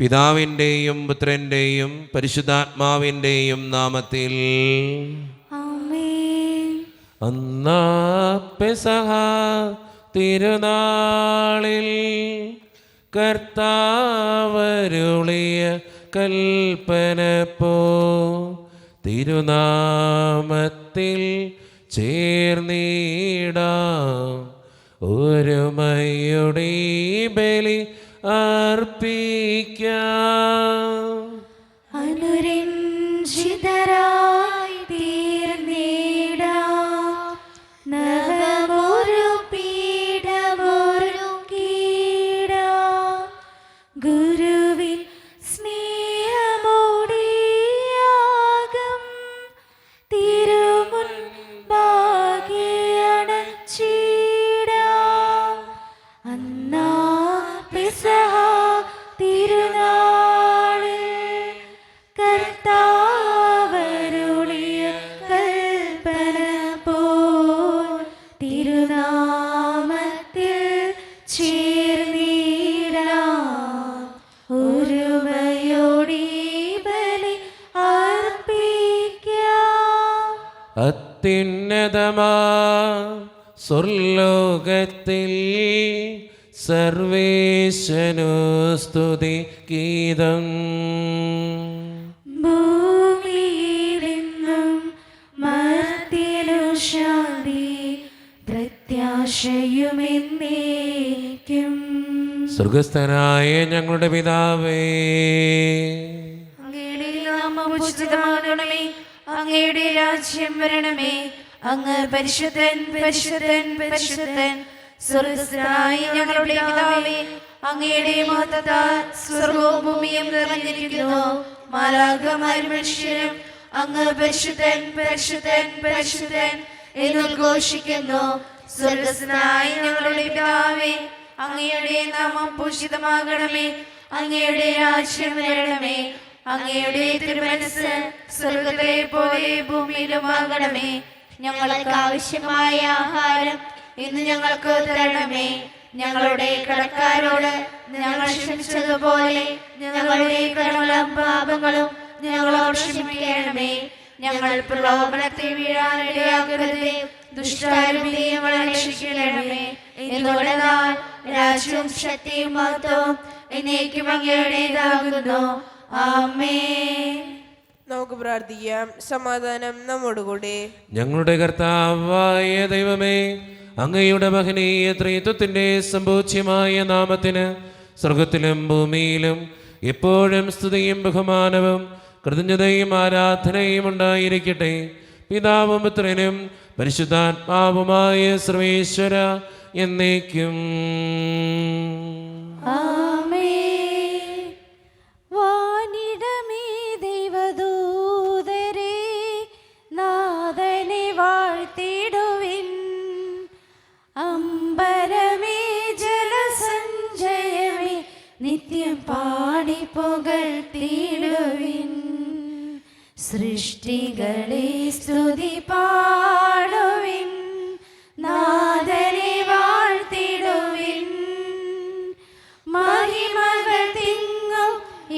പിതാവിൻ്റെയും പുത്രൻ്റെയും പരിശുദ്ധാത്മാവിൻ്റെയും നാമത്തിൽ. അന്നാ പെസഹ തിരുനാളിൽ കർത്താവരുളിയ കൽപ്പന പോ തിരുനാമത്തിൽ ചേർന്നിടാം ഒരുമയുടെ ബലി അർപ്പിക്കാം. അനുരഞ്ജിതരായി തീർന്നിടാം നവമൊരു പീഠമൊരുക്കിടാം ഗുരുവിൽ സ്നേഹമോടിയാകം തിരുമുൻപാകെ അണച്ചിടാം. അന്നാ പെസഹ തിരുനാളിൽ കർത്താവരുളിയ കൽപ്പന പോൽ തിരുനാമത്തിൽ ചേർന്നിടാം ഒരുമയോടെ ബലി അർപ്പിക്കാം. അത്യുന്നതമാ സ്വർലോകത്തിൽ സർവേശനു സ്തുതി ഗീതം. ഭൂമിയിലെങ്ങും മർത്യനു ശാന്തി പ്രത്യാശയുമെന്നേക്കും. സ്വർഗസ്ഥനായ ഞങ്ങളുടെ പിതാവേ, അങ്ങയുടെ നാമം ഉചിതമാകണമേ, അങ്ങയുടെ രാജ്യം വരണമേ, അങ്ങ് പരിശുദ്ധൻ പരിശുദ്ധൻ പരിശുദ്ധൻ. സ്വർഗസ്ഥനായ ഞങ്ങളുടെ പിതാവേ, അങ്ങയുടെ മഹത്വത്താൽ സ്വർഗവും ഭൂമിയും നിറഞ്ഞിരിക്കുന്നു. മാലാഖമാരും മനുഷ്യരും അങ്ങ് പരിശുദ്ധൻ പരിശുദ്ധൻ പരിശുദ്ധൻ എന്നുദ്ഘോഷിക്കുന്നു. സ്വർഗസ്ഥനായ ഞങ്ങളുടെ പിതാവേ, അങ്ങയുടെ നാമം പൂജിതമാകണമേ, അങ്ങയുടെ രാജ്യം വരണമേ, അങ്ങയുടെ തിരുമനസ്സ് സ്വർഗ്ഗത്തിലെ പോലെ ഭൂമിയിലുമാകണമേ. ഞങ്ങൾക്ക് ആവശ്യമായ ആഹാരം ഇന്ന് ഞങ്ങൾക്ക് തരണമേ. ഞങ്ങളുടെ കടക്കാരോട് ഞങ്ങൾ ക്ഷമിച്ചതുപോലെ ഞങ്ങളുടെ കടങ്ങളും പാപങ്ങളും ഞങ്ങളോട് ക്ഷമിക്കണമേ. ഞങ്ങൾ പ്രലോഭനത്തിൽ വീഴാനിടയാകരുതേ, ദുഷ്ടാരിൽ ഞങ്ങളെ രക്ഷിക്കണമേ. എന്തുകൊണ്ടെന്നാൽ രാജ്യവും ശക്തിയും മഹത്വവും എന്നേക്കും അങ്ങയുടേതാകുന്നു. ആമേൻ. നമുക്ക് പ്രാർത്ഥിക്കാം. സമാധാനം നമ്മോടുകൂടെ. ഞങ്ങളുടെ കർത്താവായ ദൈവമേ, അങ്ങയുടെ മഹനീയ ത്രിത്വത്തിൻ്റെ സമ്പൂജ്യമായ നാമത്തിന് സ്വർഗത്തിലും ഭൂമിയിലും എപ്പോഴും സ്തുതിയും ബഹുമാനവും കൃതജ്ഞതയും ആരാധനയും ഉണ്ടായിരിക്കട്ടെ. പിതാവും പുത്രനും പരിശുദ്ധാത്മാവുമായ സർവേശ്വര എന്നേക്കും. വാനിടമേ ദൈവദൂതരേ, നാഥനെ വാഴ്ത്തിടുവിൻ. അമ്പരമേ ജലസഞ്ചയമേ, നിത്യം പാടി പുകഴ്ത്തിടുവിൻ. സൃഷ്ടികളെ സ്തുതി പാടുവിൻ, നാഥനെ വാഴ്ത്തിടുവിൻ. മഹിമകൾ തിങ്ങും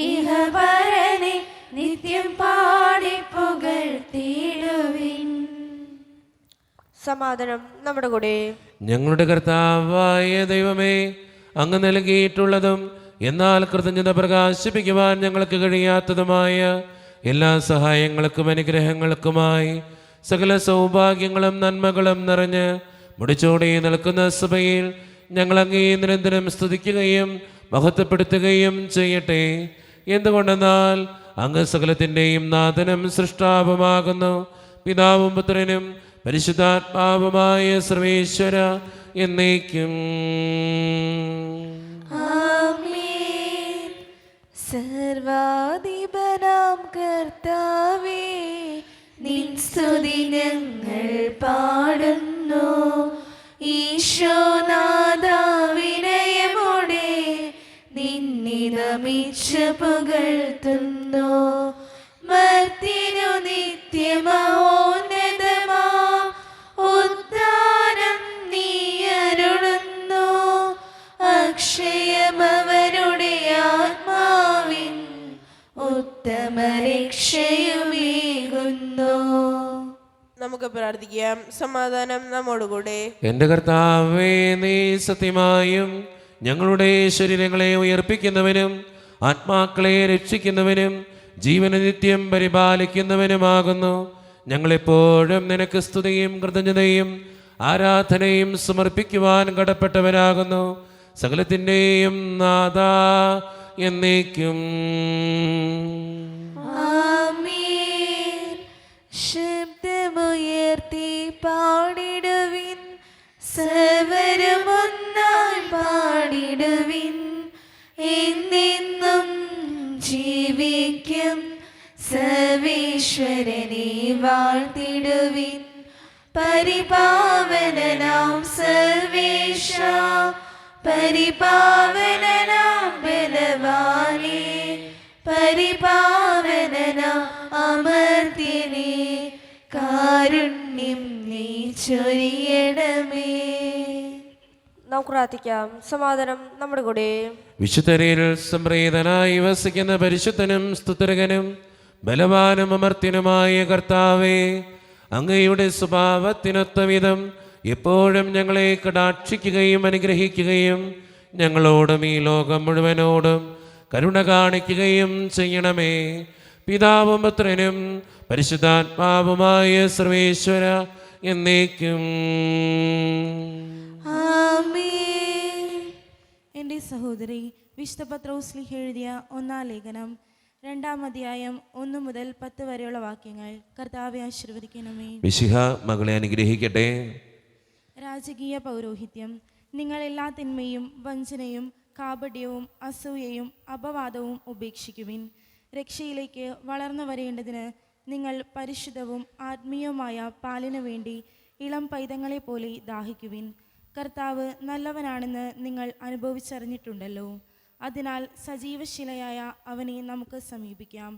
ഇഹപരനെ, നിത്യം പാടി പുകഴ്ത്തിടുവിൻ. സമാധാനം നമ്മുടെ കൂടെ. ഞങ്ങളുടെ കർത്താവായ ദൈവമേ, അങ്ങ് നൽകിയിട്ടുള്ളതും എന്നാൽ കൃതജ്ഞത പ്രകാശിപ്പിക്കുവാൻ ഞങ്ങൾക്ക് കഴിയാത്തതുമായ എല്ലാ സഹായങ്ങൾക്കും അനുഗ്രഹങ്ങൾക്കുമായി സകല സൗഭാഗ്യങ്ങളും നന്മകളും നിറഞ്ഞ് മുടിച്ചോടി നിൽക്കുന്ന സഭയിൽ ഞങ്ങൾ അങ്ങേ നിരന്തരം സ്തുതിക്കുകയും മഹത്വപ്പെടുത്തുകയും ചെയ്യട്ടെ. എന്തുകൊണ്ടെന്നാൽ അങ്ങ് സകലത്തിൻ്റെയും നാഥനും സൃഷ്ടാവുമാകുന്നു. പിതാവും പുത്രനും പരിശുദ്ധാത്മാവുമായ സർവേശ്വര എന്നേക്കും. ആമേൻ. സർവാധിപനാം കർത്താവേ, നിൻ സ്തുതി ഞങ്ങൾ പാടുന്നു. ഈശോനാഥ വിനയമോടെ നിന്നെ നമിച്ച് പുകഴ്ത്തുന്നു. മർത്യനു നിത്യമഹോന്നതമാ ഉദ്ധാനം നീ അരുളുന്നു. അക്ഷയമവരുടെ ആത്മാവിൽ നമുക്ക് പ്രാർത്ഥിക്കാം. സമാധാനം നമ്മോടുകൂടെ. എൻ്റെ കർത്താവേ, നീ സത്യമായും ഞങ്ങളുടെ ശരീരങ്ങളെ ഉയർപ്പിക്കുന്നവനും ആത്മാക്കളെ രക്ഷിക്കുന്നവനും ജീവന നിത്യം പരിപാലിക്കുന്നവനുമാകുന്നു. ഞങ്ങളെപ്പോഴും നിനക്ക് സ്തുതിയും കൃതജ്ഞതയും ആരാധനയും സമർപ്പിക്കുവാൻ കടപ്പെട്ടവരാകുന്നു. സകലത്തിൻ്റെയും നാഥ എന്നേക്കും. ആമേൻ. ശബ്ദമുയർത്തി പാടിടുവിൻ, സർവരും ഒന്നായി പാടിടുവിൻ. എന്നെന്നും ജീവിക്കും സർവേശ്വരനെ വാഴ്ത്തിടുവിൻ. പരിപാവനനാം സർവേശ, പരിപാവനനാം ബലവാനേ, പരിപാവനനാം അമർത്യനേ, കാരുണ്യം നീ ചൊരിയണമേ. നമുക്ക് പ്രാർത്ഥിക്കാം. സമാധാനം നമ്മുടെ കൂടെ. വിശുദ്ധരിൽ സംപ്രീതനായി വസിക്കുന്ന പരിശുദ്ധനും സ്തുതിർഗനും ബലവാനും അമർത്യനുമായ കർത്താവേ, അങ്ങയുടെ സ്വഭാവത്തിനൊത്ത വിധം എപ്പോഴും ഞങ്ങളെ കടാക്ഷിക്കുകയും അനുഗ്രഹിക്കുകയും ഞങ്ങളോടും ഈ ലോകം മുഴുവനോടും കരുണ കാണിക്കുകയും ചെയ്യണമേ. പിതാവും പുത്രനും പരിശുദ്ധാത്മാവുമായ സർവേശ്വര എന്നേക്കും. ആമേൻ. എൻ്റെ സഹോദരി, വിശുദ്ധ പത്രോസ്ലീഹ എഴുതിയ 1-ാം ലേഖനം 2-ാം അധ്യായം 1 മുതൽ 10 വരെയുള്ള വാക്യങ്ങൾ. കർത്താവെ ആശീർവദിക്കണമേ. മിശിഹ മകളെ അനുഗ്രഹിക്കട്ടെ. രാജകീയ പൗരോഹിത്യം. നിങ്ങൾ എല്ലാ തിന്മയും വഞ്ചനയും കാപട്യവും അസൂയയും അപവാദവും ഉപേക്ഷിക്കുവിൻ. രക്ഷയിലേക്ക് വളർന്നു വരേണ്ടതിന് നിങ്ങൾ പരിശുദ്ധവും ആത്മീയവുമായ പാലിനു വേണ്ടി ഇളം പൈതങ്ങളെ പോലെ ദാഹിക്കുവിൻ. കർത്താവ് നല്ലവനാണെന്ന് നിങ്ങൾ അനുഭവിച്ചറിഞ്ഞിട്ടുണ്ടല്ലോ. അതിനാൽ സജീവശിലയായ അവനെ നമുക്ക് സമീപിക്കാം.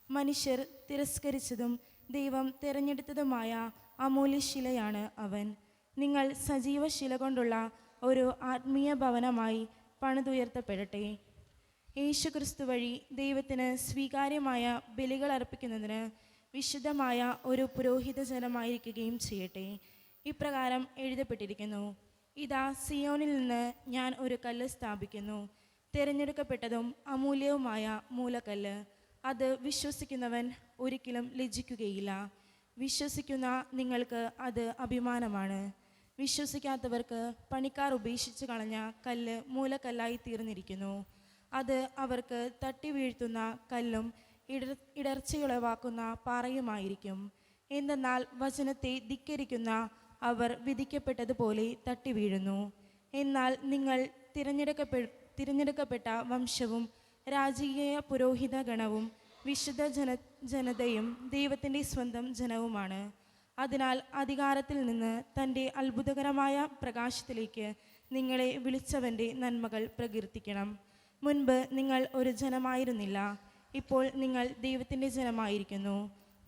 മനുഷ്യർ തിരസ്കരിച്ചതും ദൈവം തിരഞ്ഞെടുത്തതുമായ അമൂല്യശിലയാണ് അവൻ. നിങ്ങൾ സജീവശില കൊണ്ടുള്ള ഒരു ആത്മീയ ഭവനമായി പണിതുയർത്തപ്പെടട്ടെ. യേശുക്രിസ്തു വഴി ദൈവത്തിന് സ്വീകാര്യമായ ബലികൾ അർപ്പിക്കുന്നതിന് വിശുദ്ധമായ ഒരു പുരോഹിത ജനമായിരിക്കുകയും ചെയ്യട്ടെ. ഇപ്രകാരം എഴുതപ്പെട്ടിരിക്കുന്നു: ഇതാ, സിയോനിൽ നിന്ന് ഞാൻ ഒരു കല്ല് സ്ഥാപിക്കുന്നു, തിരഞ്ഞെടുക്കപ്പെട്ടതും അമൂല്യവുമായ മൂലക്കല്ല്. അത് വിശ്വസിക്കുന്നവൻ ഒരിക്കലും ലജ്ജിക്കുകയില്ല. വിശ്വസിക്കുന്ന നിങ്ങൾക്ക് അത് അഭിമാനമാണ്. വിശ്വസിക്കാത്തവർക്ക് പണിക്കാർ ഉപേക്ഷിച്ച് കളഞ്ഞ കല്ല് മൂലക്കല്ലായി തീർന്നിരിക്കുന്നു. അത് അവർക്ക് തട്ടി വീഴ്ത്തുന്ന കല്ലും ഇടർച്ചയുളവാക്കുന്ന പാറയുമായിരിക്കും. എന്തെന്നാൽ വചനത്തെ ധിക്കരിക്കുന്ന അവർ വിധിക്കപ്പെട്ടതുപോലെ തട്ടി വീഴുന്നു. എന്നാൽ നിങ്ങൾ തിരഞ്ഞെടുക്കപ്പെട്ട വംശവും രാജകീയ പുരോഹിത ഗണവും വിശുദ്ധ ജനതയും ദൈവത്തിൻ്റെ സ്വന്തം ജനവുമാണ്. അതിനാൽ അധികാരത്തിൽ നിന്ന് തൻ്റെ അത്ഭുതകരമായ പ്രകാശത്തിലേക്ക് നിങ്ങളെ വിളിച്ചവൻ്റെ നന്മകൾ പ്രകീർത്തിക്കണം. മുൻപ് നിങ്ങൾ ഒരു ജനമായിരുന്നില്ല, ഇപ്പോൾ നിങ്ങൾ ദൈവത്തിൻ്റെ ജനമായിരിക്കുന്നു.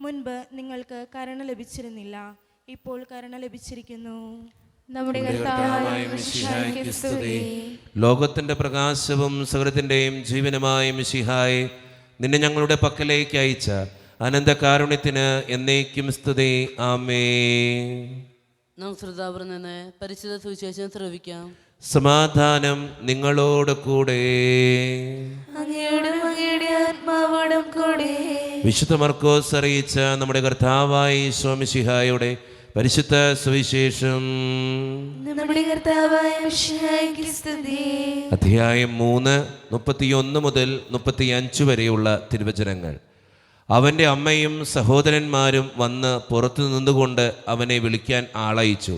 മുൻപ് നിങ്ങൾക്ക് കരുണ ലഭിച്ചിരുന്നില്ല, ഇപ്പോൾ കരുണ ലഭിച്ചിരിക്കുന്നു. നമ്മുടെ കർത്താവായ മിശിഹായ്ക്ക് സ്തുതി. ലോകത്തിന്റെ പ്രകാശവും സകലത്തിന്റെയും ജീവനുമായ മിശിഹായെ, നിന്നെ ഞങ്ങളുടെ പക്കലേക്ക് അയച്ച അനന്തകാരുണ്യത്തിന് എന്നേക്കും സ്തുതി. ആമേൻ. നാം ശ്രദ്ധാപുരം നിന്ന് പരിശുദ്ധ സുവിശേഷം ശ്രവിക്കാം. സമാധാനം നിങ്ങളോട് കൂടെ. അങ്ങയോടും അങ്ങയുടെ ആത്മാവോടും കൂടെ. വിശുദ്ധ മർക്കോസ് അറിയിച്ച നമ്മുടെ കർത്താവായ ഈശോ മിശിഹായുടെ പരിശുദ്ധ സുവിശേഷം. നമ്മുടെ കർത്താവായ മിശിഹായ്ക്ക് സ്തുതി. അധ്യായം 3, 31 മുതൽ 35 വരെയുള്ള തിരുവചനങ്ങൾ. അവൻ്റെ അമ്മയും സഹോദരന്മാരും വന്ന് പുറത്തു നിന്നുകൊണ്ട് അവനെ വിളിക്കാൻ ആളയച്ചു.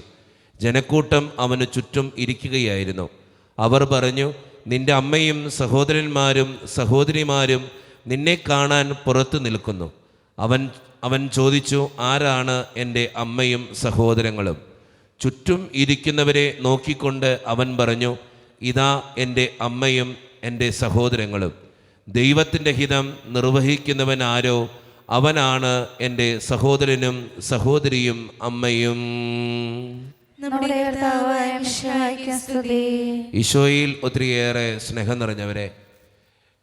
ജനക്കൂട്ടം അവന് ചുറ്റും ഇരിക്കുകയായിരുന്നു. അവർ പറഞ്ഞു, നിന്റെ അമ്മയും സഹോദരന്മാരും സഹോദരിമാരും നിന്നെ കാണാൻ പുറത്തു നിൽക്കുന്നു. അവൻ ചോദിച്ചു, ആരാണ് എൻ്റെ അമ്മയും സഹോദരങ്ങളും? ചുറ്റും ഇരിക്കുന്നവരെ നോക്കിക്കൊണ്ട് അവൻ പറഞ്ഞു, ഇതാ എൻ്റെ അമ്മയും എൻ്റെ സഹോദരങ്ങളും. ദൈവത്തിൻ്റെ ഹിതം നിർവഹിക്കുന്നവൻ ആരോ അവനാണ് എൻ്റെ സഹോദരനും സഹോദരിയും അമ്മയും. നമ്മുടെ കർത്താവായ മിശിഹായ്ക്ക് സ്തുതി. ഈശോയിൽ ഒത്തിരിയേറെ സ്നേഹം നിറഞ്ഞവരെ,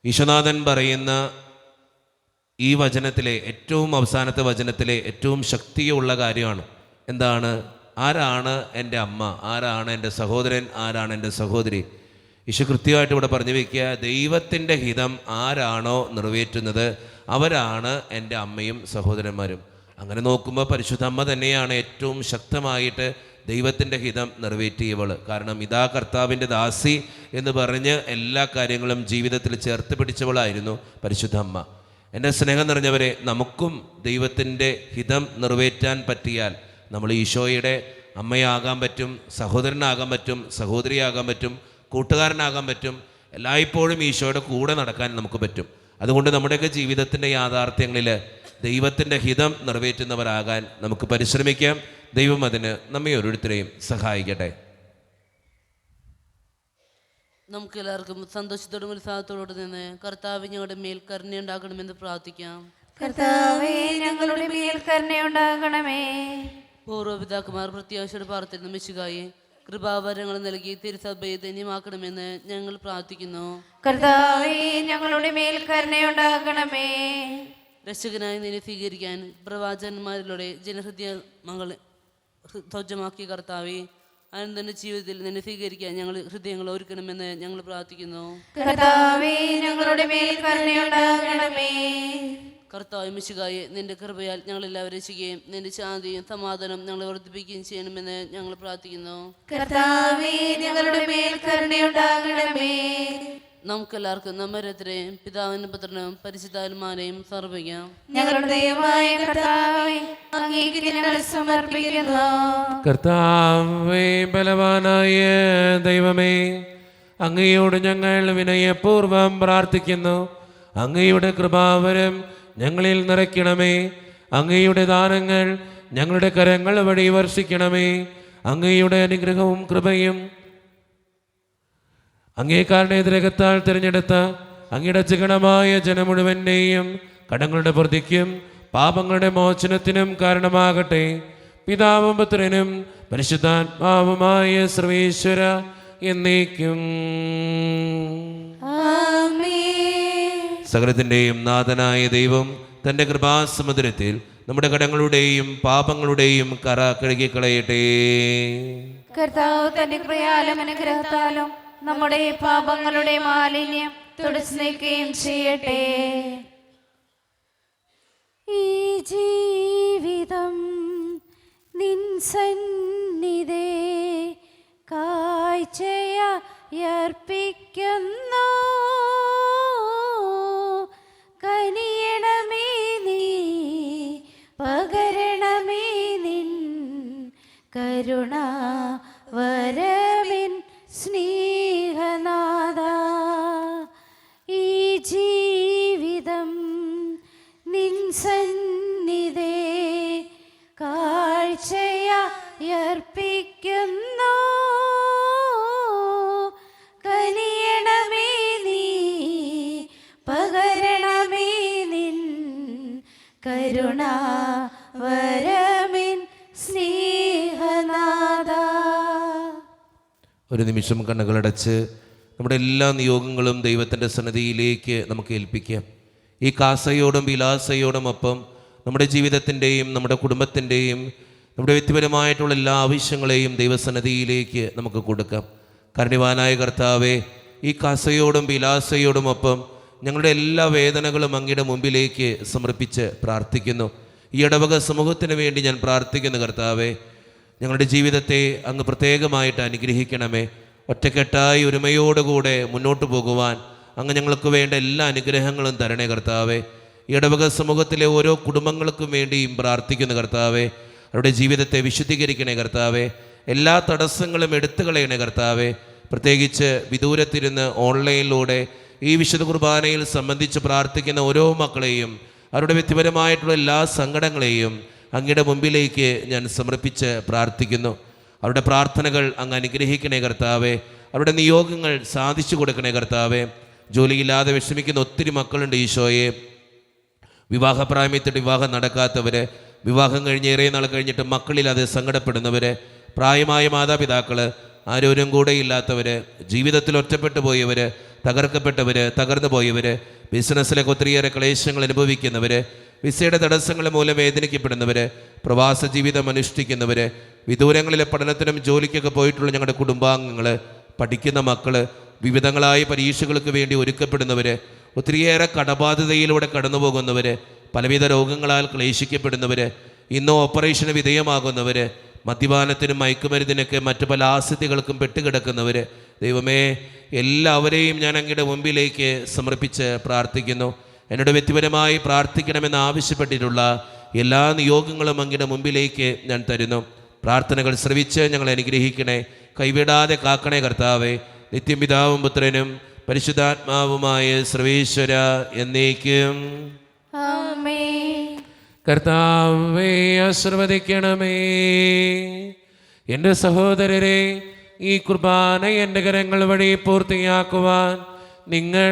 ഈശോനാഥൻ പറയുന്ന ഈ വചനത്തിലെ ഏറ്റവും അവസാനത്തെ വചനത്തിലെ ഏറ്റവും ശക്തിയുള്ള കാര്യമാണ് എന്താണ്? ആരാണ് എൻ്റെ അമ്മ, ആരാണ് എൻ്റെ സഹോദരൻ, ആരാണ് എൻ്റെ സഹോദരി? ഈശോ കൃത്യമായിട്ട് ഇവിടെ പറഞ്ഞു വയ്ക്കുക, ദൈവത്തിൻ്റെ ഹിതം ആരാണോ നിറവേറ്റുന്നത് അവരാണ് എൻ്റെ അമ്മയും സഹോദരന്മാരും. അങ്ങനെ നോക്കുമ്പോൾ പരിശുദ്ധ അമ്മ തന്നെയാണ് ഏറ്റവും ശക്തമായിട്ട് ദൈവത്തിൻ്റെ ഹിതം നിറവേറ്റിയവൾ. കാരണം ഇതാ കർത്താവിൻ്റെ ദാസി എന്ന് പറഞ്ഞ് എല്ലാ കാര്യങ്ങളും ജീവിതത്തിൽ ചേർത്ത് പിടിച്ചവളായിരുന്നു പരിശുദ്ധ അമ്മ. എൻ്റെ സ്നേഹം നിറഞ്ഞവരെ, നമുക്കും ദൈവത്തിൻ്റെ ഹിതം നിറവേറ്റാൻ പറ്റിയാൽ നമ്മൾ ഈശോയുടെ അമ്മയാകാൻ പറ്റും, സഹോദരനാകാൻ പറ്റും, സഹോദരിയാകാൻ പറ്റും, കൂട്ടുകാരനാകാൻ പറ്റും. എല്ലായ്പ്പോഴും ഈശോയുടെ കൂടെ നടക്കാൻ നമുക്ക് പറ്റും. അതുകൊണ്ട് നമ്മുടെയൊക്കെ ജീവിതത്തിൻ്റെ യാഥാർത്ഥ്യങ്ങളിൽ ദൈവത്തിൻ്റെ ഹിതം നിറവേറ്റുന്നവരാകാൻ നമുക്ക് പരിശ്രമിക്കാം. ദൈവം അതിന് നമ്മെ ഓരോരുത്തരെയും സഹായിക്കട്ടെ. നമുക്ക് എല്ലാവർക്കും സന്തോഷത്തോടും ഉത്സാഹത്തോടും നിന്ന് കർത്താവ് ഞങ്ങളുടെ മേൽ കരുണയുണ്ടാകണമെന്ന് പ്രാർത്ഥിക്കാം. കർത്താവേ, ഞങ്ങളുടെ മേൽ കരുണയുണ്ടാകണമേ. പൂർവ്വപിതാക്കന്മാർ പ്രത്യാശയോട് പാർത്തിരുന്ന മിശിഹായെ കൃപാവരങ്ങൾ നൽകി തിരുസഭയെ ധന്യമാക്കണമെന്ന് ഞങ്ങൾ പ്രാർത്ഥിക്കുന്നു. കർത്താവേ, ഞങ്ങളുടെ മേൽ കരുണയുണ്ടാകണമേ. രക്ഷകനായി നിന്നെ സ്വീകരിക്കാൻ പ്രവാചകന്മാരിലൂടെ ജനഹൃദയ മകളെ ധ്വജമാക്കിയ കർത്താവെ, അനന്തന്റെ ജീവിതത്തിൽ നിന്നെ സ്വീകരിക്കാൻ ഞങ്ങൾ ഹൃദയങ്ങൾ ഒരുക്കണമെന്ന് ഞങ്ങൾ പ്രാർത്ഥിക്കുന്നു. കർത്താവേ, ഞങ്ങളുടെ മേൽ കരുണയുണ്ടാകണമേ. കർത്താവ് മിശിഹായെ നിന്റെ കൃപയാൽ ഞങ്ങൾ എല്ലാവരും രക്ഷിക്കുകയും നിന്റെ ശാന്തിയും സമാധാനം ഞങ്ങളെ വർദ്ധിപ്പിക്കുകയും ചെയ്യണമെന്ന് ഞങ്ങൾ പ്രാർത്ഥിക്കുന്നു. കർത്താവേ, ഞങ്ങളുടെ മേൽ കരുണയുണ്ടാകണമേ. നമുക്കെല്ലാവർക്കും നമ്മോരോരുത്തരെയും പിതാവിനും പുത്രനും പരിശുദ്ധാത്മാവിനെയും സമർപ്പിക്കാം. ഞങ്ങളുടെ ദൈവമായ കർത്താവേ, അങ്ങേക്ക് ഞങ്ങൾ സമർപ്പിക്കുന്നു. കർത്താവേ, ബലവാനായ ദൈവമേ, അങ്ങയോട് ഞങ്ങൾ വിനയപൂർവ്വം പ്രാർത്ഥിക്കുന്നു. അങ്ങയുടെ കൃപാവരം ഞങ്ങളിൽ നിറയ്ക്കണമേ. അങ്ങയുടെ ദാനങ്ങൾ ഞങ്ങളുടെ കരങ്ങൾ വഴി വർഷിക്കണമേ. അങ്ങയുടെ അനുഗ്രഹവും കൃപയും അങ്ങേക്കാരുടെ എതിരകത്താൽ തിരഞ്ഞെടുത്ത അങ്ങയുടെ ചികണമായ ജനം മുഴുവൻ്റെയും കടങ്ങളുടെ പ്രതിക്കും പാപങ്ങളുടെ മോചനത്തിനും കാരണമാകട്ടെ. പിതാവും പുത്രനും പരിശുദ്ധാത്മാവുമായ സർവേശ്വര എന്നേക്കും. സകലത്തിൻ്റെയും നാഥനായ ദൈവം തൻ്റെ കൃപാസമുദ്രത്തിൽ നമ്മുടെ കടങ്ങളുടെയും പാപങ്ങളുടെയും കറ കഴുകിക്കളയട്ടെ. കർത്താവ് തന്റെ കൃപയാലും അനുഗ്രഹത്താലും നമ്മുടെ പാപങ്ങളുടെ മാലിന്യം തുടച്ചു നീക്കുകയും ചെയ്യട്ടെ. ഈ ജീവിതം നിൻ സന്നിധേ കാഴ്ചയർപ്പിക്കുന്നു. കനിയണമേ നീ, പകരണമേ നിൻ കരുണ വരമിൻ സ്നേഹനാഥ. ഈ ജീവിതം നിൻ സന്നിധേ കാഴ്ചയർപ്പിക്കുന്നു. കനിയണമേ നീ, പകരണമേ നിൻ കരുണ വരമിൻ സ്നേഹനാഥ. ഒരു നിമിഷം കണ്ണുകളടച്ച് നമ്മുടെ എല്ലാ നിയോഗങ്ങളും ദൈവത്തിൻ്റെ സന്നിധിയിലേക്ക് നമുക്ക് ഏൽപ്പിക്കാം. ഈ കാസയോടും വിലാസയോടും ഒപ്പം നമ്മുടെ ജീവിതത്തിൻ്റെയും നമ്മുടെ കുടുംബത്തിൻ്റെയും നമ്മുടെ വ്യക്തിപരമായിട്ടുള്ള എല്ലാ ആവശ്യങ്ങളെയും ദൈവസന്നിധിയിലേക്ക് നമുക്ക് കൊടുക്കാം. കാരുണ്യവാനായ കർത്താവേ, ഈ കാസയോടും വിലാസയോടും ഒപ്പം ഞങ്ങളുടെ എല്ലാ വേദനകളും അങ്ങയുടെ മുമ്പിലേക്ക് സമർപ്പിച്ച് പ്രാർത്ഥിക്കുന്നു. ഈ ഇടവക സമൂഹത്തിന് വേണ്ടി ഞാൻ പ്രാർത്ഥിക്കുന്നു. കർത്താവേ, ഞങ്ങളുടെ ജീവിതത്തെ അങ്ങ് പ്രത്യേകമായിട്ട് അനുഗ്രഹിക്കണമേ. ഒറ്റക്കെട്ടായി ഒരുമയോടുകൂടെ മുന്നോട്ട് പോകുവാൻ അങ്ങ് ഞങ്ങൾക്ക് വേണ്ട എല്ലാ അനുഗ്രഹങ്ങളും തരണേ കർത്താവേ. ഈ ഇടവക സമൂഹത്തിലെ ഓരോ കുടുംബങ്ങൾക്കും വേണ്ടിയും പ്രാർത്ഥിക്കുന്നു കർത്താവേ. അവരുടെ ജീവിതത്തെ വിശുദ്ധീകരിക്കണേ കർത്താവേ. എല്ലാ തടസ്സങ്ങളും എടുത്തു കളയണേ കർത്താവേ. പ്രത്യേകിച്ച് വിദൂരത്തിരുന്ന് ഓൺലൈനിലൂടെ ഈ വിശുദ്ധ കുർബാനയിൽ സംബന്ധിച്ച് പ്രാർത്ഥിക്കുന്ന ഓരോ മക്കളെയും അവരുടെ വ്യക്തിപരമായിട്ടുള്ള എല്ലാ സങ്കടങ്ങളെയും അങ്ങയുടെ മുമ്പിലേക്ക് ഞാൻ സമർപ്പിച്ച് പ്രാർത്ഥിക്കുന്നു. അവരുടെ പ്രാർത്ഥനകൾ അങ്ങ് അനുഗ്രഹിക്കണേ കർത്താവേ. അവരുടെ നിയോഗങ്ങൾ സാധിച്ചു കൊടുക്കണേ കർത്താവേ. ജോലിയില്ലാതെ വിഷമിക്കുന്ന ഒത്തിരി മക്കളുണ്ട് ഈശോയെ. വിവാഹപ്രായത്തിൽ വിവാഹം നടക്കാത്തവർ, വിവാഹം കഴിഞ്ഞ് ഏറെ നാൾ കഴിഞ്ഞിട്ട് മക്കളില്ലാതെ സങ്കടപ്പെടുന്നവർ, പ്രായമായ മാതാപിതാക്കൾ, ആരോരും കൂടെയില്ലാത്തവർ, ജീവിതത്തിൽ ഒറ്റപ്പെട്ടു പോയവർ, തകർക്കപ്പെട്ടവർ, തകർന്നു പോയവർ, ബിസിനസ്സിലൊക്കെ ഒത്തിരിയേറെ ക്ലേശങ്ങൾ അനുഭവിക്കുന്നവർ, വിസയുടെ തടസ്സങ്ങൾ മൂലം വേദനിക്കപ്പെടുന്നവർ, പ്രവാസ ജീവിതം അനുഷ്ഠിക്കുന്നവർ, വിദൂരങ്ങളിലെ പഠനത്തിനും ജോലിക്കൊക്കെ പോയിട്ടുള്ള ഞങ്ങളുടെ കുടുംബാംഗങ്ങൾ, പഠിക്കുന്ന മക്കൾ, വിവിധങ്ങളായ പരീക്ഷകൾക്ക് വേണ്ടി ഒരുക്കപ്പെടുന്നവർ, ഒത്തിരിയേറെ കടബാധ്യതയിലൂടെ കടന്നു പോകുന്നവർ, പലവിധ രോഗങ്ങളാൽ ക്ലേശിക്കപ്പെടുന്നവർ, ഇന്ന് ഓപ്പറേഷന് വിധേയമാകുന്നവർ, മദ്യപാനത്തിനും മയക്കുമരുന്നിനൊക്കെ മറ്റു പല ആസക്തികൾക്കും പെട്ടുകിടക്കുന്നവർ, ദൈവമേ എല്ലാവരെയും ഞാൻ അങ്ങയുടെ മുമ്പിലേക്ക് സമർപ്പിച്ച് പ്രാർത്ഥിക്കുന്നു. എന്നോട് വ്യക്തിപരമായി പ്രാർത്ഥിക്കണമെന്ന് ആവശ്യപ്പെട്ടിട്ടുള്ള എല്ലാ നിയോഗങ്ങളും അങ്ങയുടെ മുമ്പിലേക്ക് ഞാൻ തരുന്നു. പ്രാർത്ഥനകൾ ശ്രവിച്ച് ഞങ്ങൾ അനുഗ്രഹിക്കണേ, കൈവിടാതെ കാക്കണേ കർത്താവേ. നിത്യം പിതാവും പുത്രനും പരിശുദ്ധാത്മാവുമായ സർവേശ്വര എന്നേക്കും. ആമേൻ. കർത്താവേ ആശീർവദിക്കണമേ. എൻ്റെ സഹോദരരെ, ഈ കുർബാന എൻ്റെ കരങ്ങൾ വഴി പൂർത്തിയാക്കുവാൻ നിങ്ങൾ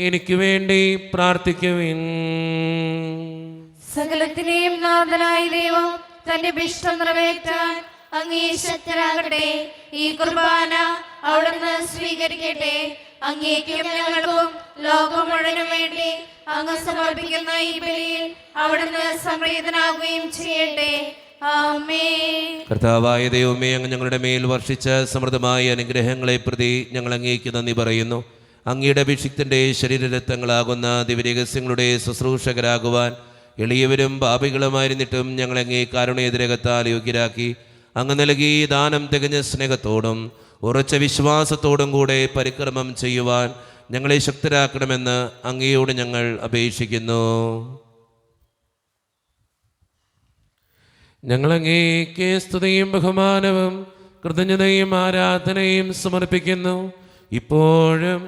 എനിക്ക് വേണ്ടി പ്രാർത്ഥിക്കുവിൻ. സകലത്തിനെയും നാഥനായ ദൈവം തന്റെ ഇഷ്ടം നിറവേറ്റാൻ അങ്ങേ ശക്തരാകട്ടെ. ഈ കുർബാന അവിടുന്ന് സ്വീകരിക്കട്ടെ. അങ്ങേക്കും ഞങ്ങൾക്കും ലോകം മുഴുവനും വേണ്ടി അങ്ങ് സമർപ്പിക്കുന്ന ഈ ബലിയിൽ അവിടുന്ന് സംപ്രീതനാകുകയും ചെയ്യട്ടെ. ആമേൻ. കർത്താവായ ദൈവമേ, അങ്ങ് ഞങ്ങളുടെ മേൽ വർഷിച്ച സമൃദ്ധമായ അനുഗ്രഹങ്ങളെ പ്രതി ഞങ്ങൾ അങ്ങേക്ക് നന്ദി പറയുന്നു. അങ്ങയുടെ അഭിഷിക്തൻ്റെ ശരീരരത്നങ്ങളാകുന്ന ദിവ്യരഹസ്യങ്ങളുടെ ശുശ്രൂഷകരാകുവാൻ എളിയവരും പാപികളുമായിരുന്നിട്ടും ഞങ്ങളങ്ങേ കാരുണ്യതിരകത്താൽ യോഗ്യരാക്കി. അങ്ങ് നൽകി ദാനം തികഞ്ഞ സ്നേഹത്തോടും ഉറച്ച വിശ്വാസത്തോടും കൂടെ പരിക്രമം ചെയ്യുവാൻ ഞങ്ങളെ ശക്തരാക്കണമെന്ന് അങ്ങയോട് ഞങ്ങൾ അപേക്ഷിക്കുന്നു. ഞങ്ങളങ്ങേക്ക് സ്തുതിയും ബഹുമാനവും കൃതജ്ഞതയും ആരാധനയും സമർപ്പിക്കുന്നു, ഇപ്പോഴും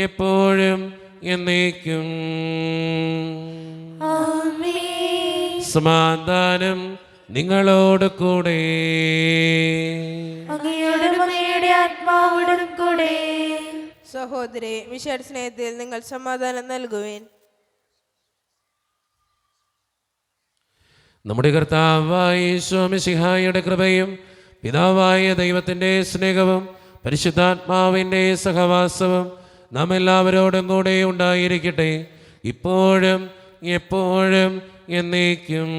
എപ്പോഴും എന്നേക്കും. ആമേൻ. സമാധാനം നിങ്ങളോട് കൂടെ. അങ്ങയോടും അങ്ങയുടെ ആത്മാവോടും കൂടെ. സഹോദരി, വിശേഷ സ്നേഹത്തിൽ നിങ്ങൾ സമാധാനം നൽകുവിൻ. നമ്മുടെ കർത്താവായ യേശുമിശിഹായുടെ കൃപയും പിതാവായ ദൈവത്തിൻ്റെ സ്നേഹവും പരിശുദ്ധാത്മാവിൻ്റെ സഹവാസവും നാം എല്ലാവരോടും കൂടെ ഉണ്ടായിരിക്കട്ടെ, ഇപ്പോഴും എപ്പോഴും എന്നേക്കും.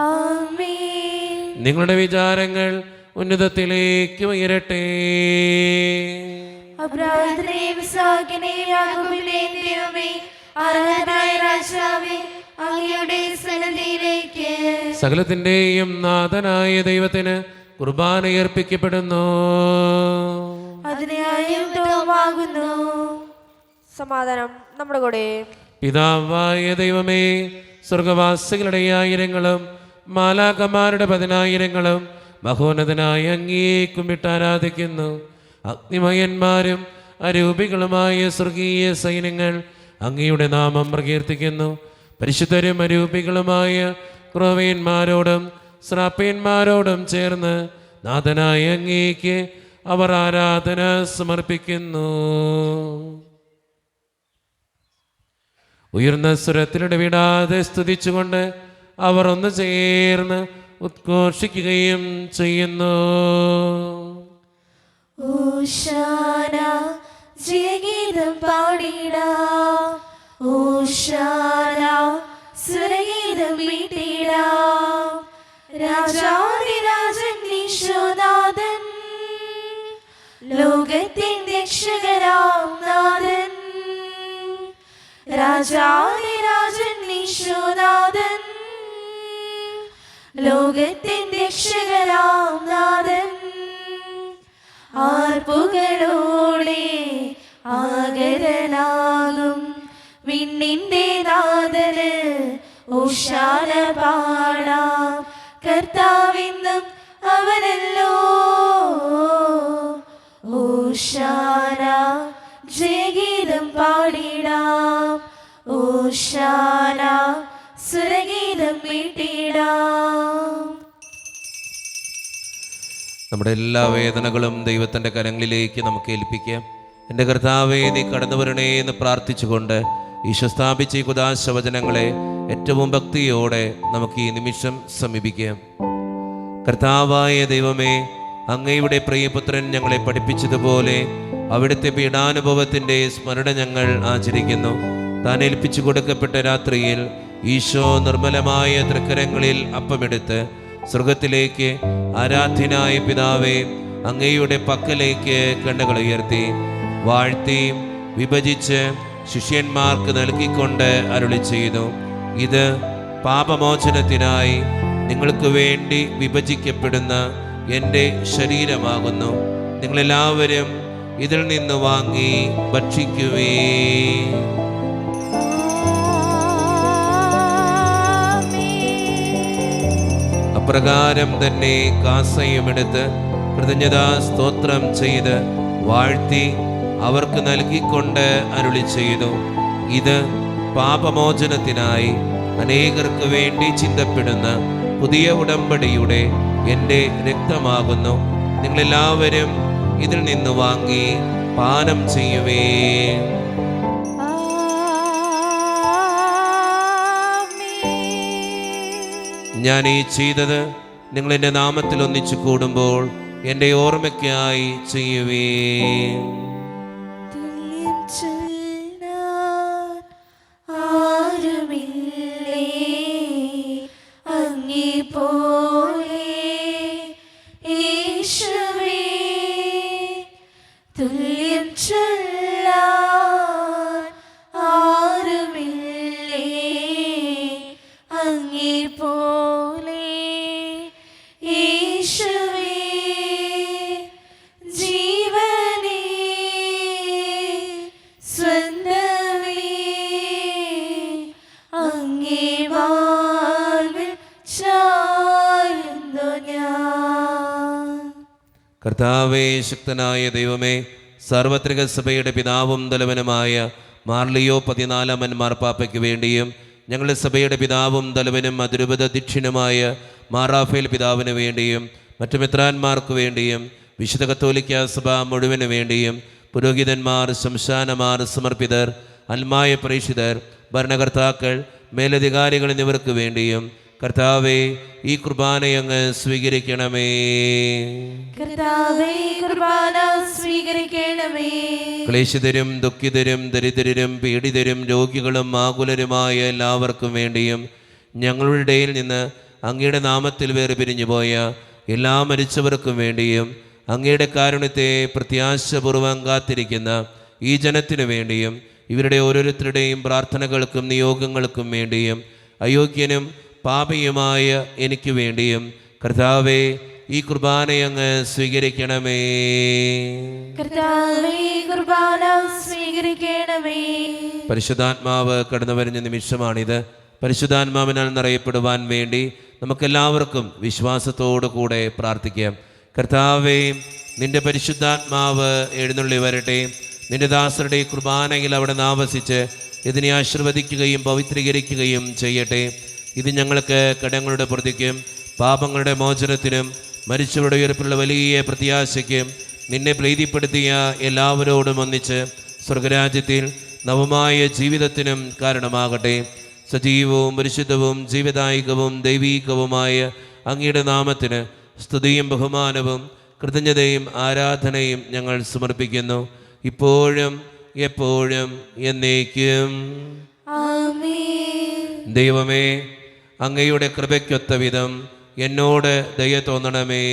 ആമേൻ. നിങ്ങളുടെ വിചാരങ്ങൾ ഉന്നതത്തിലേക്ക് ഉയരട്ടെ. അബ്രാഹത്തിനെയും ഇസ്ഹാക്കിനെയും യാക്കോബിനെയും ദൈവമേ, ആരാധനായ രാജാവേ, അങ്ങയുടെ സന്നിധിയിലേക്ക് സകലത്തിൻ്റെയും നാഥനായ ദൈവത്തിന് കുർബാന അർപ്പിക്കപ്പെടുന്നു. അതിനായും തോമാകുന്നു. സമാധാനം നമ്മുടെ കൂടെ. പിതാവായ ദൈവമേ, സ്വർഗവാസികളുടെ ആയിരങ്ങളും മാലാകമാരുടെ 10,000-ങ്ങളും മഹോന്നതനായ അങ്ങയെ കുമ്പിട്ട് ആരാധിക്കുന്നു. അഗ്നിമയന്മാരും അരൂപികളുമായ സ്വർഗീയ സൈന്യങ്ങൾ അങ്ങയുടെ നാമം പ്രകീർത്തിക്കുന്നു. പരിശുദ്ധരും അരൂപികളുമായ ക്രോവേന്മാരോടും ശ്രാപ്പേന്മാരോടും ചേർന്ന് നാഥനായ അങ്ങേക്ക് അവർ ആരാധന സമർപ്പിക്കുന്നു. ഉയർന്ന സ്വരത്തിലിടവിടാതെ സ്തുതിച്ചുകൊണ്ട് അവർ ഒന്ന് ചേർന്ന് ഉദ്ഘോഷിക്കുകയും ചെയ്യുന്നു. ഓശാന ജയഗീതം പാടിടാം, ഓശാന സ്വരഗീതം മീട്ടിടാം. രാജാധിരാജൻ ഈശോനാഥൻ, ലോകത്തിൻ രക്ഷകനാം നാഥൻ. രാജാധിരാജൻ ഈശോനാഥൻ, ലോകത്തിൻ രക്ഷകനാം നാഥൻ. ആർപ്പുകളോടെ ആഗതനാകും വിണ്ണിന്റെ നാഥന് ഓശാന പാടാം. കർത്താവെന്നും അവനല്ലോ. ഓശാന ജയഗീതം പാടിടാം, ഓശാന സുരഗീതം മീട്ടിടാം. നമ്മുടെ എല്ലാ വേദനകളും ദൈവത്തിൻ്റെ കരങ്ങളിലേക്ക് നമുക്ക് ഏൽപ്പിക്കാം. എൻ്റെ കർത്താവേ, നീ കടന്നു വരണേ എന്ന് പ്രാർത്ഥിച്ചുകൊണ്ട് ഈശോ സ്ഥാപിച്ച ഈ കുദാശവചനങ്ങളെ ഏറ്റവും ഭക്തിയോടെ നമുക്ക് ഈ നിമിഷം സമീപിക്കാം. കർത്താവായ ദൈവമേ, അങ്ങയുടെ പ്രിയപുത്രൻ ഞങ്ങളെ പഠിപ്പിച്ചതുപോലെ അവിടുത്തെ പീഡാനുഭവത്തിൻ്റെ സ്മരണ ഞങ്ങൾ ആചരിക്കുന്നു. താൻ ഏൽപ്പിച്ചു കൊടുക്കപ്പെട്ട രാത്രിയിൽ ഈശോ നിർമ്മലമായ തൃക്കരങ്ങളിൽ അപ്പമെടുത്ത് സ്വർഗത്തിലേക്ക് ആരാധ്യനായ പിതാവേ അങ്ങയുടെ പക്കലേക്ക് കണ്ണുകൾ ഉയർത്തി വാഴ്ത്തി വിഭജിച്ച് ശിഷ്യന്മാർക്ക് നൽകിക്കൊണ്ട് അരുളി ചെയ്തു, ഇത് പാപമോചനത്തിനായി നിങ്ങൾക്ക് വേണ്ടി വിഭജിക്കപ്പെടുന്ന എൻ്റെ ശരീരമാകുന്നു. നിങ്ങളെല്ലാവരും ഇതിൽ നിന്ന് വാങ്ങി ഭക്ഷിക്കുവേ. അപ്രകാരം തന്നെ കാസയുമെടുത്ത് കൃതജ്ഞതാ സ്തോത്രം ചെയ്ത് വാഴ്ത്തി അവർക്ക് നൽകിക്കൊണ്ട് അരുളി ചെയ്തു, ഇത് പാപമോചനത്തിനായി അനേകർക്ക് വേണ്ടി ചിന്തപ്പെടുന്ന പുതിയ ഉടമ്പടിയുടെ എൻ്റെ രക്തമാകുന്നു. നിങ്ങളെല്ലാവരും ഇതിൽ നിന്ന് വാങ്ങി പാനം ചെയ്യുവേ. ഞാൻ ഈ ചെയ്തത് നിങ്ങൾ എൻ്റെ നാമത്തിൽ ഒന്നിച്ചു കൂടുമ്പോൾ എൻ്റെ ഓർമ്മയ്ക്കായി ചെയ്യുവേ. തുല്യം ചൊല്ലാൻ ആരുമില്ലേ അങ്ങേ പോലെ യേശുവേ, തുല്യം ചൊല്ലാൻ ആരുമില്ലേ അങ്ങേ പോലെ യേശുവേ, ജീവനേ സ്വന്തമേ അങ്ങേ വാഴ്വിൽ ചാരുന്നു ഞാൻ. കർത്താവേ, ശക്തനായ ദൈവമേ, സാർവത്രിക സഭയുടെ പിതാവും തലവനുമായ മാർലിയോ 14 മാർപ്പാപ്പയ്ക്ക് വേണ്ടിയും ഞങ്ങളുടെ സഭയുടെ പിതാവും തലവനും അതിരൂപത ദക്ഷിണുമായ മാറാഫേൽ പിതാവിന് വേണ്ടിയും മറ്റു മെത്രാന്മാർക്ക് വേണ്ടിയും വിശുദ്ധ കത്തോലിക്ക സഭ മുഴുവന് വേണ്ടിയും പുരോഹിതന്മാർ, ശംശാനമാർ, സമർപ്പിതർ, അൽമായ പ്രേക്ഷിതർ, ഭരണകർത്താക്കൾ, മേലധികാരികൾ എന്നിവർക്ക് വേണ്ടിയും കർത്താവേ ഈ കുർബാനയങ്ങ് സ്വീകരിക്കണമേ. കർത്താവേ, കുർബാന സ്വീകരിക്കണമേ. ക്ലേശിതരും ദുഃഖിതരും ദരിദ്രരും പീഡിതരും രോഗികളും ആകുലരുമായ എല്ലാവർക്കും വേണ്ടിയും ഞങ്ങളുടെ ഇടയിൽ നിന്ന് അങ്ങയുടെ നാമത്തിൽ വേർപിരിഞ്ഞു പോയ എല്ലാ മരിച്ചവർക്കും വേണ്ടിയും അങ്ങയുടെ കാരുണ്യത്തെ പ്രത്യാശപൂർവ്വം കാത്തിരിക്കുന്ന ഈ ജനത്തിനു വേണ്ടിയും ഇവരുടെ ഓരോരുത്തരുടെയും പ്രാർത്ഥനകൾക്കും നിയോഗങ്ങൾക്കും വേണ്ടിയും അയോഗ്യനും പാപിയുമായ എനിക്ക് വേണ്ടിയും കർത്താവേ ഈ കുർബാനയങ്ങ് സ്വീകരിക്കണമേ. കർത്താവേ, കുർബാന സ്വീകരിക്കണമേ. പരിശുദ്ധാത്മാവ് കടന്നു വരുന്ന നിമിഷമാണിത്. പരിശുദ്ധാത്മാവിനാൽ നിറയപ്പെടുവാൻ വേണ്ടി നമുക്കെല്ലാവർക്കും വിശ്വാസത്തോടു കൂടെ പ്രാർത്ഥിക്കാം. കർത്താവേ, നിന്റെ പരിശുദ്ധാത്മാവ് എഴുന്നള്ളി വരട്ടെ. നിന്റെ ദാസരുടെ കുർബാനയിൽ അവിടെ ആവസിച്ച് ഇതിനെ ആശീർവദിക്കുകയും പവിത്രീകരിക്കുകയും ചെയ്യട്ടെ. ഇത് ഞങ്ങൾക്ക് കടങ്ങളുടെ പ്രതിക്കും പാപങ്ങളുടെ മോചനത്തിനും മരിച്ചവരുടെ ഉയർപ്പിലുള്ള വലിയ പ്രത്യാശയ്ക്കും നിന്നെ പ്രീതിപ്പെടുത്തിയ എല്ലാവരോടും ഒന്നിച്ച് സ്വർഗരാജ്യത്തിൽ നവമായ ജീവിതത്തിനും കാരണമാകട്ടെ. സജീവവും പരിശുദ്ധവും ജീവദായികവും ദൈവീകവുമായ അങ്ങയുടെ നാമത്തിന് സ്തുതിയും ബഹുമാനവും കൃതജ്ഞതയും ആരാധനയും ഞങ്ങൾ സമർപ്പിക്കുന്നു, ഇപ്പോഴും എപ്പോഴും എന്നേക്കും. ആമേൻ. ദൈവമേ, അങ്ങയുടെ കൃപയ്ക്കൊത്ത വിധം എന്നോട് ദയ തോന്നണമേ.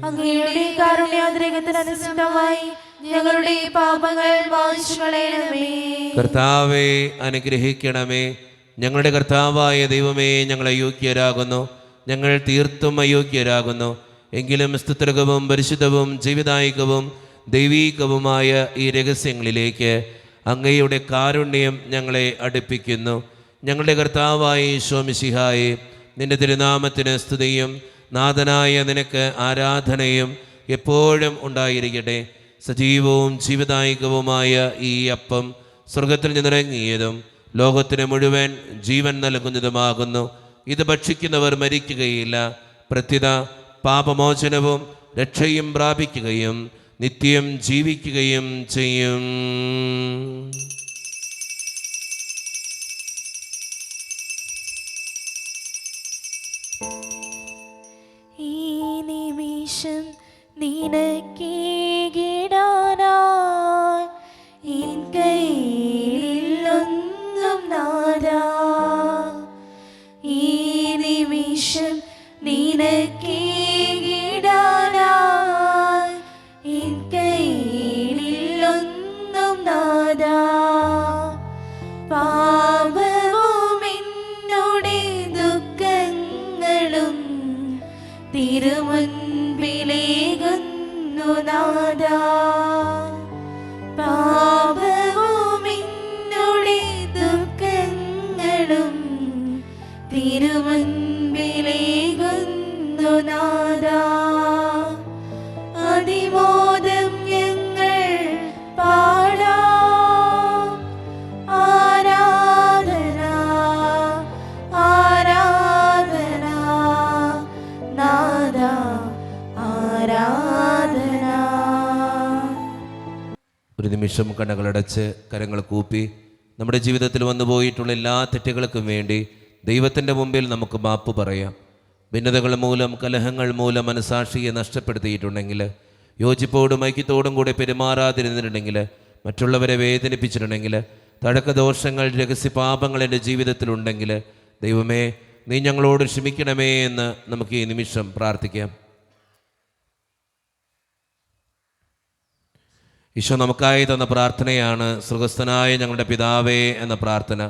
അങ്ങയുടെ കാരുണ്യാതിരേകത്തിനനുസൃതമായി ഞങ്ങളുടെ പാപങ്ങൾ മായ്ച്ചു കളയണമേ. കർത്താവെ അനുഗ്രഹിക്കണമേ. ഞങ്ങളുടെ കർത്താവായ ദൈവമേ, ഞങ്ങൾ അയോഗ്യരാകുന്നു, ഞങ്ങൾ തീർത്തും അയോഗ്യരാകുന്നു. എങ്കിലും സ്തുത്യർഹവും പരിശുദ്ധവും ജീവിതായികവും ദൈവീകവുമായ ഈ രഹസ്യങ്ങളിലേക്ക് അങ്ങയുടെ കാരുണ്യം ഞങ്ങളെ അടുപ്പിക്കുന്നു. ഞങ്ങളുടെ കർത്താവായ ഈശോ മിശിഹായെ, നിന്റെ തിരുനാമത്തിന് സ്തുതിയും നാഥനായ നിനക്ക് ആരാധനയും എപ്പോഴും ഉണ്ടായിരിക്കട്ടെ. സജീവവും ജീവദായികവുമായ ഈ അപ്പം സ്വർഗത്തിൽ നിന്നിറങ്ങിയതും ലോകത്തിന് മുഴുവൻ ജീവൻ നൽകുന്നതുമാകുന്നു. ഇത് ഭക്ഷിക്കുന്നവർ മരിക്കുകയില്ല, പ്രത്യുത പാപമോചനവും രക്ഷയും പ്രാപിക്കുകയും നിത്യം ജീവിക്കുകയും ചെയ്യും. ഈ നിമിഷം നിനക്കേകിടാനായി കയ്യിലൊന്നും നാദാ, ഈ നിമിഷം നിനക്കേകിടാനായി എൻ കയ്യിലൊന്നും നാദാ. പാപവും എന്നോടെ ദുഃഖങ്ങളും തിരുമുൻപിലേകുന്നു നാദാ. പാപവും എന്നോടെ ദുഃഖങ്ങളും തിരുമുൻപിലേകുന്നു നാദാ. അതിമോദം ഞങ്ങൾ പാടാം, ആരാധന ആരാധന നാദാ ആരാധന. ഒരു നിമിഷം കണ്ണുകളടച്ച് കരങ്ങൾ കൂപ്പി നമ്മുടെ ജീവിതത്തിൽ വന്നുപോയിട്ടുള്ള എല്ലാ തെറ്റുകൾക്കും വേണ്ടി ദൈവത്തിൻ്റെ മുമ്പിൽ നമുക്ക് മാപ്പ് പറയാം. ഭിന്നതകൾ മൂലം, കലഹങ്ങൾ മൂലം മനസാക്ഷിയെ നഷ്ടപ്പെടുത്തിയിട്ടുണ്ടെങ്കിൽ, യോജിപ്പോടും ഐക്യത്തോടും കൂടെ പെരുമാറാതിരുന്നിട്ടുണ്ടെങ്കിൽ, മറ്റുള്ളവരെ വേദനിപ്പിച്ചിട്ടുണ്ടെങ്കിൽ, തഴക്കദോഷങ്ങൾ, രഹസ്യപാപങ്ങൾ എൻ്റെ ജീവിതത്തിലുണ്ടെങ്കിൽ, ദൈവമേ നീ ഞങ്ങളോട് ക്ഷമിക്കണമേ എന്ന് നമുക്ക് ഈ നിമിഷം പ്രാർത്ഥിക്കാം. ഈശോ നമുക്കായി തന്ന പ്രാർത്ഥനയാണ് സ്വർഗസ്ഥനായ ഞങ്ങളുടെ പിതാവേ എന്ന പ്രാർത്ഥന.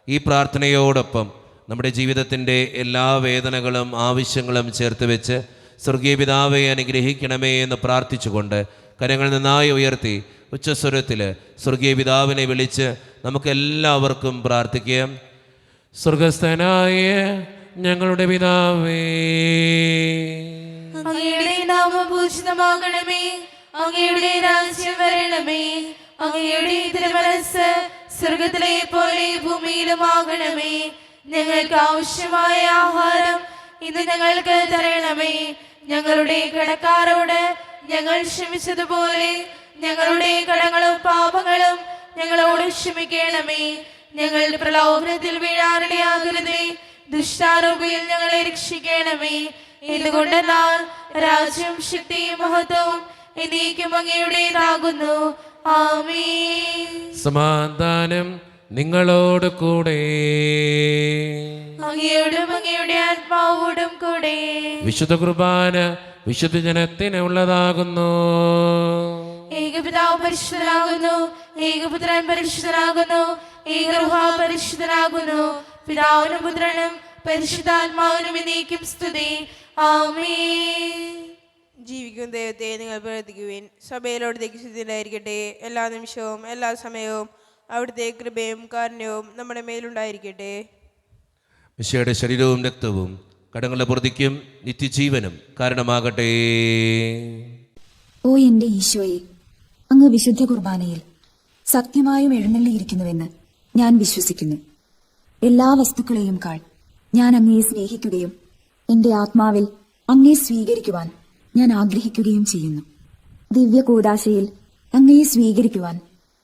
ഈ പ്രാർത്ഥനയോടൊപ്പം നമ്മുടെ ജീവിതത്തിൻ്റെ എല്ലാ വേദനകളും ആവശ്യങ്ങളും ചേർത്ത് വെച്ച് സ്വർഗീയ പിതാവെ അനുഗ്രഹിക്കണമേ എന്ന് പ്രാർത്ഥിച്ചുകൊണ്ട് കരങ്ങൾ നന്നായി ഉയർത്തി ഉച്ചസ്വരത്തിൽ സ്വർഗീയ പിതാവിനെ വിളിച്ച് നമുക്കെല്ലാവർക്കും പ്രാർത്ഥിക്കാം. സ്വർഗസ്ഥനായ ഞങ്ങളുടെ പിതാവേ, അങ്ങയുടെ നാമം പൂജിതമാകണമേ, അങ്ങയുടെ രാജ്യം വരണമേ, അങ്ങയുടെ തിരുമനസ്സ് സ്വർഗത്തിലെ പോലെ ഭൂമിയിലുമാകണമേ. ഞങ്ങൾക്ക് ആവശ്യമായ ആഹാരം ഇന്ന് ഞങ്ങൾക്ക് തരണമേ. ഞങ്ങളുടെ കടക്കാരോട് ഞങ്ങൾ ക്ഷമിച്ചതുപോലെ ഞങ്ങളുടെ കടങ്ങളും പാപങ്ങളും ഞങ്ങളോട് ക്ഷമിക്കണമേ. ഞങ്ങളുടെ പ്രലോഭനത്തിൽ വീഴാനിടയാകരുതേ, ദുഷ്ടാരൂപിയിൽ ഞങ്ങളെ രക്ഷിക്കണമേ. എന്തുകൊണ്ടെന്നാൽ രാജ്യം, ശക്തിയും മഹത്വവും എന്നേക്കും അങ്ങയുടേതാകുന്നു. ആമേൻ. സമാധാനം നിങ്ങളോട് കൂടെ. അങ്ങയോടും അങ്ങയുടെ ആത്മാവോടും കൂടെ. വിശുദ്ധ കുർബാന വിശുദ്ധ ജനത്തിന് ഉള്ളതാകുന്നു. ഏകപിതാവ് പരിശുദ്ധനാകുന്നു, ഏകപുത്രൻ പരിശുദ്ധനാകുന്നു, ഏകറുഹ പരിശുദ്ധനാകുന്നു. പിതാവിനും പുത്രനും പരിശുദ്ധാത്മാവിനും എന്നേക്കും സ്തുതി. ആമേൻ. ജീവിക്കും ദൈവത്തെ നിങ്ങൾ പ്രവർത്തിക്കുവിൻ. സഭയിലോടത്തേക്ക് ശുദ്ധിയുണ്ടായിരിക്കട്ടെ. എല്ലാ നിമിഷവും എല്ലാ സമയവും അവിടുത്തെ കൃപയും കാരുണ്യവും നമ്മുടെ മേലുണ്ടായിരിക്കട്ടെ. മിശിഹായുടെ ശരീരവും രക്തവും കടങ്ങളുടെ പൊറുതിക്കും നിത്യജീവനും കാരണമാകട്ടെ. ഓ എന്റെ ഈശോയെ, അങ്ങ് വിശുദ്ധ കുർബാനയിൽ സത്യമായും എഴുന്നള്ളിയിരിക്കുന്നുവെന്ന് ഞാൻ വിശ്വസിക്കുന്നു. എല്ലാ വസ്തുക്കളെയും കാൾ ഞാൻ അങ്ങയെ സ്നേഹിക്കുകയും എന്റെ ആത്മാവിൽ അങ്ങയെ സ്വീകരിക്കുവാൻ ഞാൻ ആഗ്രഹിക്കുകയും ചെയ്യുന്നു. ദിവ്യ കൂദാശയിൽ അങ്ങയെ സ്വീകരിക്കുവാൻ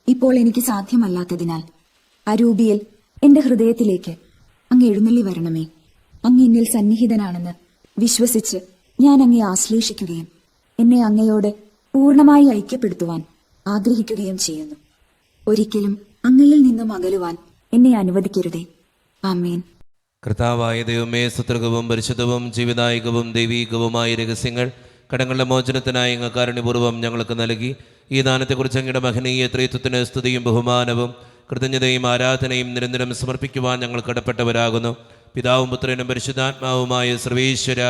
ഇപ്പോൾ എനിക്ക് സാധ്യമല്ലാത്തതിനാൽ അരൂപിയിൽ എന്റെ ഹൃദയത്തിലേക്ക് അങ്ങ് എഴുന്നള്ളി വരണമേ. അങ്ങ് എന്നിൽ സന്നിഹിതനാണെന്ന് വിശ്വസിച്ച് ഞാൻ അങ്ങയെ ആശ്ലേഷിക്കുകയും എന്നെ അങ്ങയോട് പൂർണ്ണമായി ഐക്യപ്പെടുത്തുവാൻ ആഗ്രഹിക്കുകയും ചെയ്യുന്നു. ഒരിക്കലും അങ്ങയിൽ നിന്നും അകലുവാൻ എന്നെ അനുവദിക്കരുതേ. ആമേൻ. കർത്താവായ ദൈവമേ, സുതൃകവും പരിശുദ്ധവും ജീവിതായികവും ദൈവീകവുമായ രഹസ്യങ്ങൾ കടങ്ങളുടെ മോചനത്തിനായി അങ്ങ് കാരുണ്യപൂർവ്വം ഞങ്ങൾക്ക് നൽകി. ഈ ദാനത്തെക്കുറിച്ച് അങ്ങയുടെ മഹനീയ ത്രിത്വത്തിന് സ്തുതിയും ബഹുമാനവും കൃതജ്ഞതയും ആരാധനയും നിരന്തരം സമർപ്പിക്കുവാൻ ഞങ്ങൾ കടപ്പെട്ടവരാകുന്നു. പിതാവും പുത്രനും പരിശുദ്ധാത്മാവുമായ സർവേശ്വര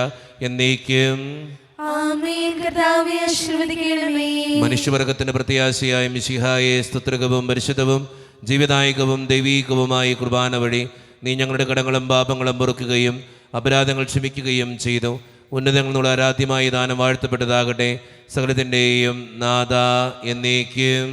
എന്നേക്കും ആമേൻ. കർത്താവേ ആശീർവദിക്കണമേ. മനുഷ്യവർഗത്തിന്റെ പ്രത്യാശയായ മിശിഹായെ സ്തുത്രകവും പരിശുദ്ധവും ജീവിതായികവും ദൈവീകവുമായ കുർബാന വഴി നീ ഞങ്ങളുടെ കടങ്ങളും പാപങ്ങളും പൊറുക്കുകയും അപരാധങ്ങൾ ക്ഷമിക്കുകയും ചെയ്തു. ഉന്നതങ്ങളുള്ള ആരാധ്യമായി ദാനം വാഴ്ത്തപ്പെട്ടതാകട്ടെ. സകലത്തിൻ്റെയും നാഥ എന്നേക്കും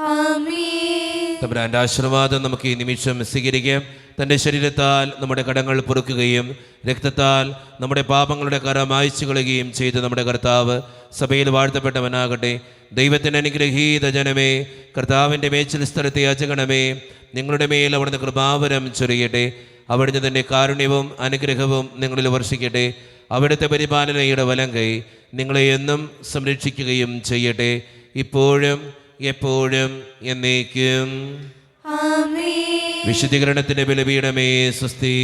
ആമേൻ. തമ്പുരാന്റെ ആശീർവാദം നമുക്ക് ഈ നിമിഷം സ്വീകരിക്കാം. തൻ്റെ ശരീരത്താൽ നമ്മുടെ കടങ്ങൾ പൊറുക്കുകയും രക്തത്താൽ നമ്മുടെ പാപങ്ങളുടെ കര മായ്ച്ചു കളയുകയും ചെയ്ത് നമ്മുടെ കർത്താവ് സഭയിൽ വാഴ്ത്തപ്പെട്ടവനാകട്ടെ. ദൈവത്തിൻ്റെ അനുഗ്രഹീത ജനമേ, കർത്താവിൻ്റെ മേച്ചിൽ സ്ഥലത്തെ യാചകണമേ, നിങ്ങളുടെ മേൽ അവിടുന്ന് കൃപാവരം ചൊരിയട്ടെ. അവിടുന്ന് തൻ്റെ കാരുണ്യവും അനുഗ്രഹവും നിങ്ങളിൽ വർഷിക്കട്ടെ. അവിടുത്തെ പരിപാലനയുടെ വലം കൈ നിങ്ങളെ എന്നും സംരക്ഷിക്കുകയും ചെയ്യട്ടെ. ഇപ്പോഴും എപ്പോഴും എന്നേക്കും. ആമേൻ. വിശുദ്ധീകരണത്തിന്റെ ബലിപീഠമേ സ്വസ്തി.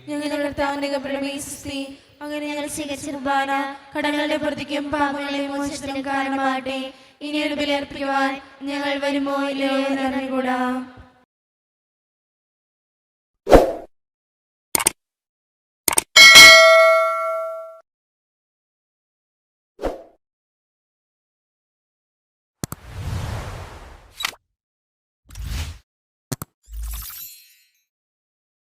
ഞങ്ങളുടെ കർത്താവിന്റെ കബറിടമേ സ്വസ്തി. അങ്ങനെ ഞങ്ങൾ സ്വീകരിച്ച കുർബാന കടങ്ങളുടെ പ്രതിക്കും പാപങ്ങളെ മോചനത്തിനും കാരണമാകട്ടെ. ഇനിയൊരു ബലി അർപ്പിക്കുവാൻ ഞങ്ങൾ വരുമോ ഇല്ലയോ എന്നറിഞ്ഞുകൂടാ.